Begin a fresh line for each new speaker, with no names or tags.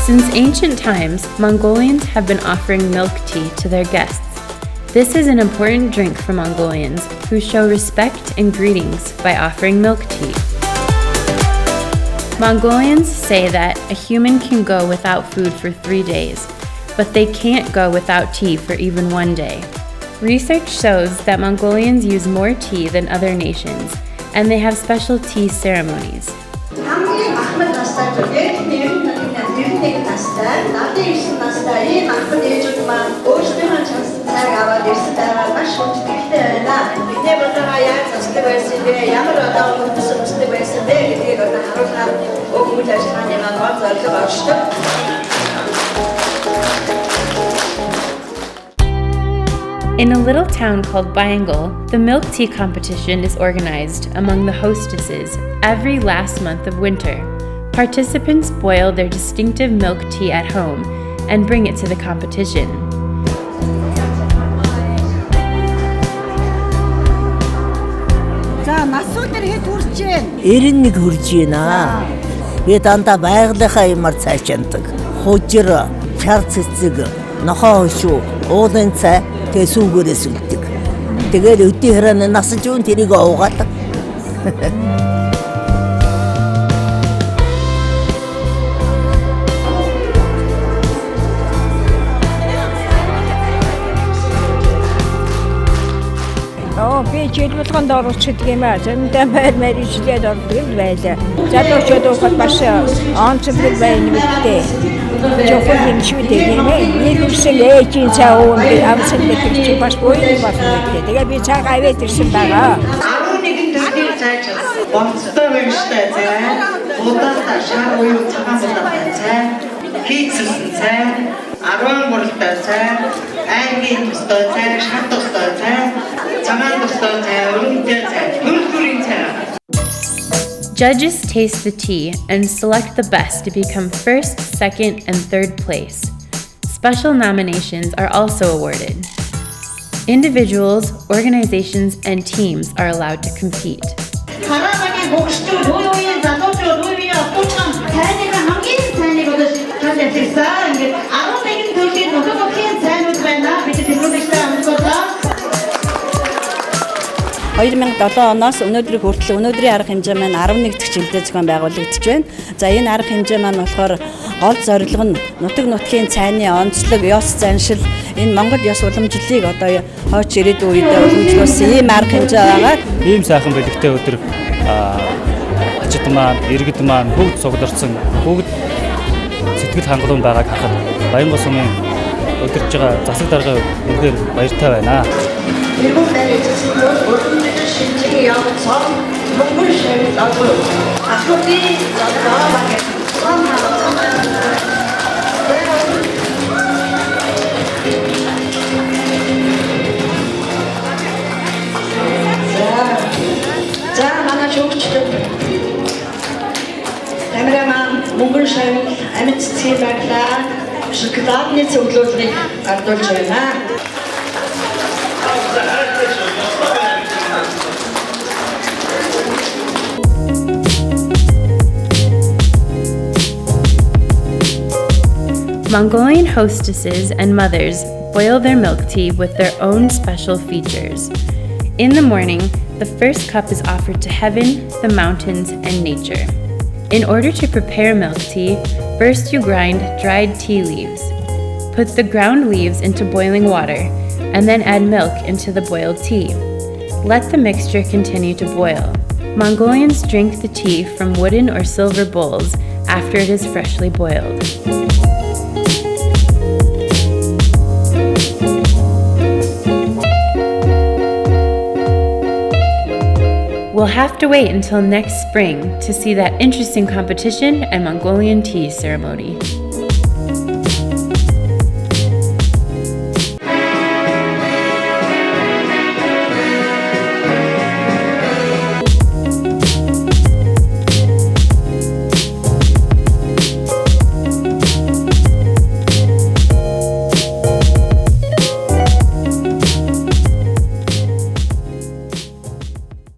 Since ancient times, Mongolians have been offering milk tea to their guests. This is an important drink for Mongolians, who show respect and greetings by offering milk tea. Mongolians say that a human can go without food for 3 days, but they can't go without tea for even 1 day. Research shows that Mongolians use more tea than other nations, and they have special tea ceremonies. In a little town called Bayangal, the milk tea competition is organized among the hostesses every last month of winter. Participants boil their distinctive milk tea at home and bring it to the competition.
За насуудэр хэд хүрч байна?
91 хүрж байна. Би дандаа байгалийнхаа юмар цайчандаг. Хужир, чар цэцэг, нохоо хошуу, уулын цай тэгээ сүүгээрээс үлддэг. Тэгээд өдний харааны насаж юун тэрийг уугаад.
Би жил болгонд оролцдог юм аа. Зөндөө байр ижлээд ордог юм байлаа. Залуучууд ухад бас онцлог байна мэдээ. Жохол юм шүү дээ нэ. Нэг үсэн ээжийн цаа уунд авсан гэдэг чи бас боёо байна гэдэг. Тэгээ би цаа аваад ирсэн байгаа.
11 төрлийн цай болцтой байштай цай, удаатаа шар уян цагаан болоотой цай, хийцсэн цай, 10 бүрэлтэй цай, аймгийн төстэй цай, шат төстэй цай, цагаан төстэй цай, өргөнтэй цай, хөргөрийн цай.
Judges taste the tea and select the best to become first, second, and third place. Special nominations are also awarded. Individuals, organizations, and teams are allowed to compete.
оноос өнөөдрийг хүртэл өнөөдрийн арга хэмжээ маань 11 дахь жилдээ зохион байгуулагдаж байна. За энэ арга хэмжээ маань болохоор гол зорилго нь нутаг нутгийн цайны онцлог, ёс заншил, энэ Монгол ёс уламжлалыг одоо хойч ирээдүйн үед уламжлуулсан ийм арга хэмжээ байгаа.
Ийм сайхан бэлэгтэй өдөр ачид маань, иргэд маань бүгд цугларсан, бүгд сэтгэл хангалуун байгааг харахад Баянгол сумын өдөрж байгаа засаг дарга үнээр баяртай байна.
Иргэн байрцсан өргөндөж шинжлэх явцсан Монгол шавь агуу ахлын задаа За манай шүүгчд камераман Монгол шавь амьд цэцгийн байглаа шоколадны цуглуулгыг гардуулж байна.
Mongolian hostesses and mothers boil their milk tea with their own special features. In the morning, the first cup is offered to heaven, the mountains, and nature. In order to prepare milk tea, first you grind dried tea leaves. Put the ground leaves into boiling water, and then add milk into the boiled tea. Let the mixture continue to boil. Mongolians drink the tea from wooden or silver bowls after it is freshly boiled. We'll have to wait until next spring to see that interesting competition and Mongolian tea ceremony.